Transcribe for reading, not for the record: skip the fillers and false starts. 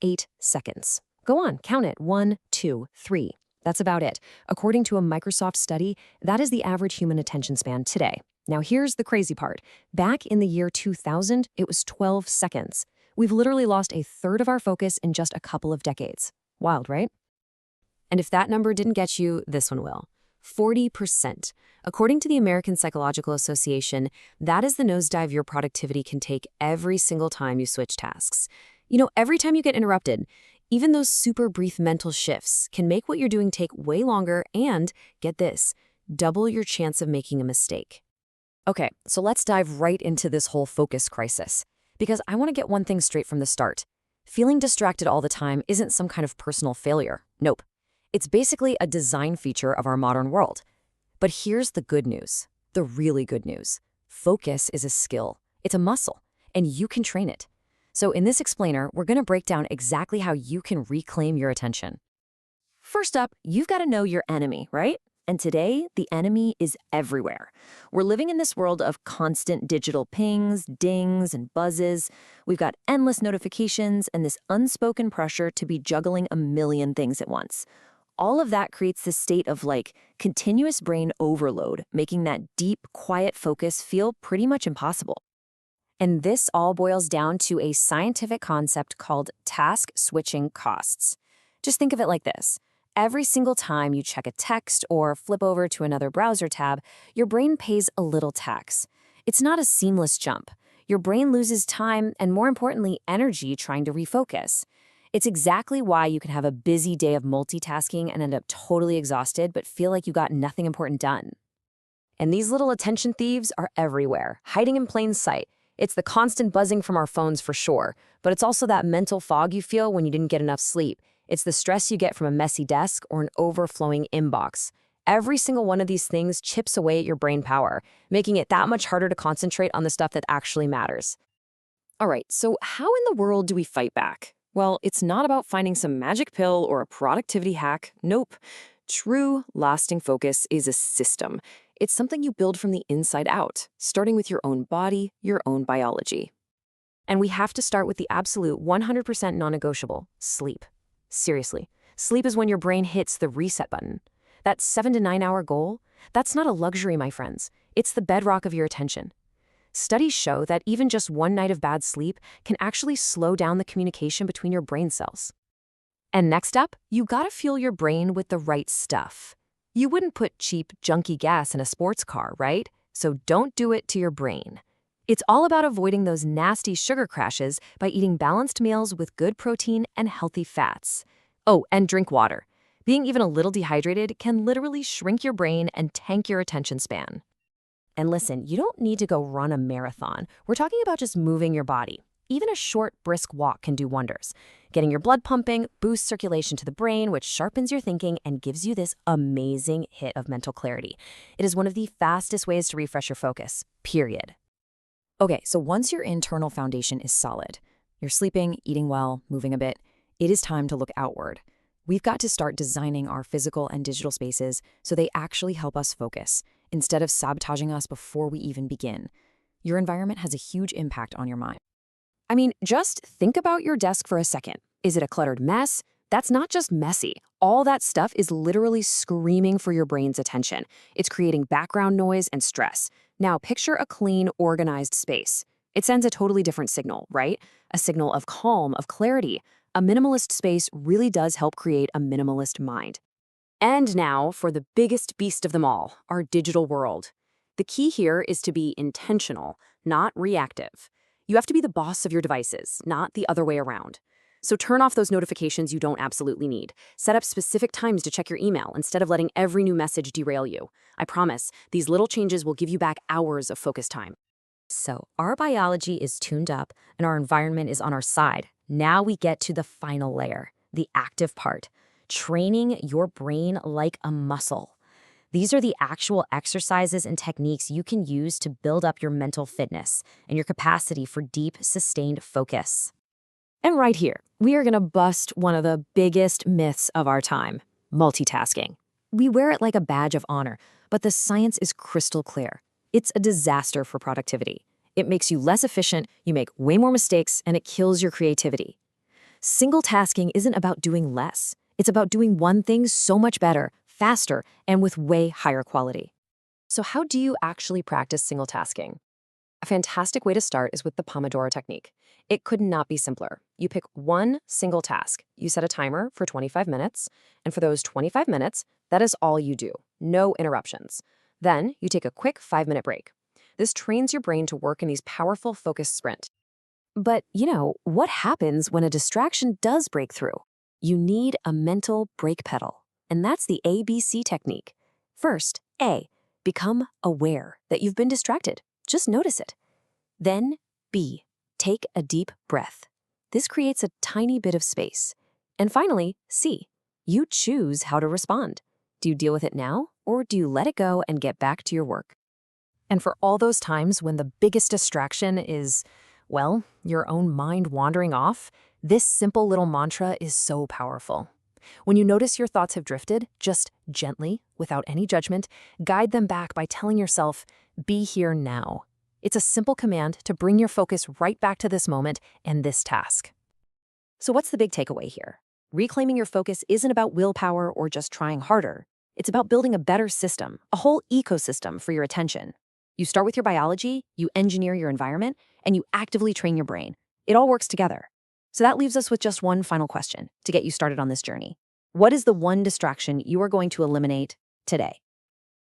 8 seconds. Go on, count it. 1, 2, 3. That's about it. According to a Microsoft study, that is the average human attention span today. Now here's the crazy part. Back in the year 2000, it was 12 seconds. We've literally lost a third of our focus in just a couple of decades. Wild, right? And if that number didn't get you, this one will. 40%. According to the American Psychological Association, that is the nosedive your productivity can take every single time you switch tasks. Every time you get interrupted, even those super brief mental shifts can make what you're doing take way longer and, get this, double your chance of making a mistake. Okay, so let's dive right into this whole focus crisis. Because I want to get one thing straight from the start. Feeling distracted all the time isn't some kind of personal failure. Nope. It's basically a design feature of our modern world. But here's the good news, the really good news. Focus is a skill. It's a muscle, and you can train it. So in this explainer, we're going to break down exactly how you can reclaim your attention. First up, you've got to know your enemy, right? And today, the enemy is everywhere. We're living in this world of constant digital pings, dings, and buzzes. We've got endless notifications and this unspoken pressure to be juggling a million things at once. All of that creates this state of continuous brain overload, making that deep, quiet focus feel pretty much impossible. And this all boils down to a scientific concept called task switching costs. Just think of it like this. Every single time you check a text or flip over to another browser tab, your brain pays a little tax. It's not a seamless jump. Your brain loses time and, more importantly, energy trying to refocus. It's exactly why you can have a busy day of multitasking and end up totally exhausted but feel like you got nothing important done. And these little attention thieves are everywhere, hiding in plain sight. It's the constant buzzing from our phones for sure, but it's also that mental fog you feel when you didn't get enough sleep. It's the stress you get from a messy desk or an overflowing inbox. Every single one of these things chips away at your brain power, making it that much harder to concentrate on the stuff that actually matters. All right, so how in the world do we fight back? Well, it's not about finding some magic pill or a productivity hack. Nope. True, lasting focus is a system. It's something you build from the inside out, starting with your own body, your own biology. And we have to start with the absolute 100% non-negotiable, sleep. Seriously, sleep is when your brain hits the reset button. That 7 to 9 hour goal, that's not a luxury, my friends. It's the bedrock of your attention. Studies show that even just one night of bad sleep can actually slow down the communication between your brain cells. And next up, you gotta fuel your brain with the right stuff. You wouldn't put cheap, junky gas in a sports car, right? So don't do it to your brain. It's all about avoiding those nasty sugar crashes by eating balanced meals with good protein and healthy fats. Oh, and drink water. Being even a little dehydrated can literally shrink your brain and tank your attention span. And listen, you don't need to go run a marathon. We're talking about just moving your body. Even a short, brisk walk can do wonders. Getting your blood pumping boosts circulation to the brain, which sharpens your thinking and gives you this amazing hit of mental clarity. It is one of the fastest ways to refresh your focus, period. Okay, so once your internal foundation is solid, you're sleeping, eating well, moving a bit, it is time to look outward. We've got to start designing our physical and digital spaces so they actually help us focus, instead of sabotaging us before we even begin. Your environment has a huge impact on your mind. I mean, just think about your desk for a second. Is it a cluttered mess? That's not just messy. All that stuff is literally screaming for your brain's attention. It's creating background noise and stress. Now, picture a clean, organized space. It sends a totally different signal, right? A signal of calm, of clarity. A minimalist space really does help create a minimalist mind. And now for the biggest beast of them all, our digital world. The key here is to be intentional, not reactive. You have to be the boss of your devices, not the other way around. So turn off those notifications you don't absolutely need. Set up specific times to check your email instead of letting every new message derail you. I promise, these little changes will give you back hours of focus time. So our biology is tuned up and our environment is on our side. Now we get to the final layer, the active part, training your brain like a muscle. These are the actual exercises and techniques you can use to build up your mental fitness and your capacity for deep, sustained focus. And right here, we are going to bust one of the biggest myths of our time, multitasking. We wear it like a badge of honor, but the science is crystal clear. It's a disaster for productivity. It makes you less efficient, you make way more mistakes, and it kills your creativity. Single tasking isn't about doing less. It's about doing one thing so much better, faster, and with way higher quality. So how do you actually practice single tasking? A fantastic way to start is with the Pomodoro technique. It could not be simpler. You pick one single task. You set a timer for 25 minutes, and for those 25 minutes, that is all you do. No interruptions. Then you take a quick 5-minute break. This trains your brain to work in these powerful focused sprints. But, what happens when a distraction does break through? You need a mental brake pedal, and that's the ABC technique. First, A, become aware that you've been distracted. Just notice it. Then, B, take a deep breath. This creates a tiny bit of space. And finally, C, you choose how to respond. Do you deal with it now, or do you let it go and get back to your work? And for all those times when the biggest distraction is, well, your own mind wandering off, this simple little mantra is so powerful. When you notice your thoughts have drifted, just gently, without any judgment, guide them back by telling yourself, be here now. It's a simple command to bring your focus right back to this moment and this task. So what's the big takeaway here? Reclaiming your focus isn't about willpower or just trying harder. It's about building a better system, a whole ecosystem for your attention. You start with your biology, you engineer your environment, and you actively train your brain. It all works together. So that leaves us with just one final question to get you started on this journey. What is the one distraction you are going to eliminate today?